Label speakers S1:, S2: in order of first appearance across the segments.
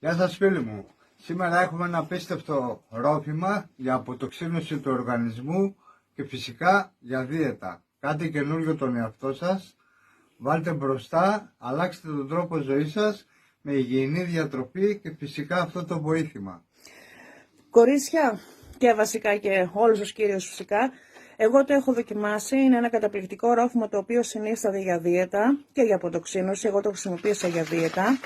S1: Γεια σας φίλοι μου. Σήμερα έχουμε ένα απίστευτο ρόφημα για αποτοξίνωση του οργανισμού και φυσικά για δίαιτα. Κάτι καινούριο τον εαυτό σας. Βάλτε μπροστά, αλλάξτε τον τρόπο ζωής σας με υγιεινή διατροφή και φυσικά αυτό το βοήθημα.
S2: Κορίτσια και βασικά και όλους τους κύριους φυσικά, εγώ το έχω δοκιμάσει, είναι ένα καταπληκτικό ρόφημα το οποίο συνίσταται για δίαιτα και για αποτοξίνωση, εγώ το χρησιμοποίησα για δίαιτα,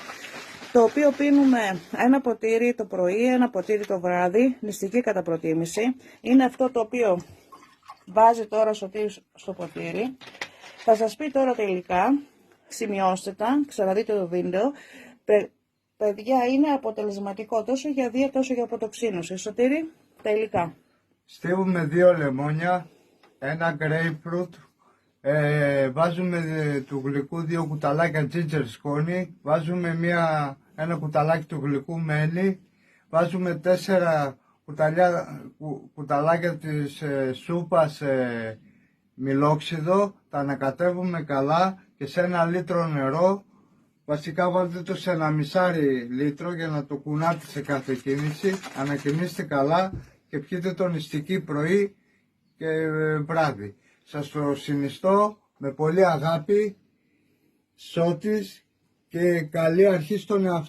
S2: το οποίο πίνουμε ένα ποτήρι το πρωί, ένα ποτήρι το βράδυ, νηστική κατά προτίμηση. Είναι αυτό το οποίο βάζει τώρα στο ποτήρι. Θα σας πει τώρα τα υλικά, σημειώστε τα, ξαναδείτε το βίντεο. Παιδιά, είναι αποτελεσματικό τόσο για δίαιτα όσο για αποτοξίνωση. Σωτήρη, τα υλικά.
S1: Στίβουμε 2 λεμόνια, ένα grapefruit, βάζουμε του γλυκού 2 κουταλάκια ginger σκόνη, βάζουμε ένα κουταλάκι του γλυκού μέλι, βάζουμε 4 κουταλάκια της σούπας μιλόξιδο, τα ανακατεύουμε καλά και σε 1 λίτρο νερό. Βασικά βάλτε το σε 1,5 λίτρο για να το κουνάτε σε κάθε κίνηση. Ανακοινήστε καλά και πιείτε το νηστική πρωί και βράδυ. Σας το συνιστώ με πολύ αγάπη, Σώτης, και καλή αρχή στον εαυτό.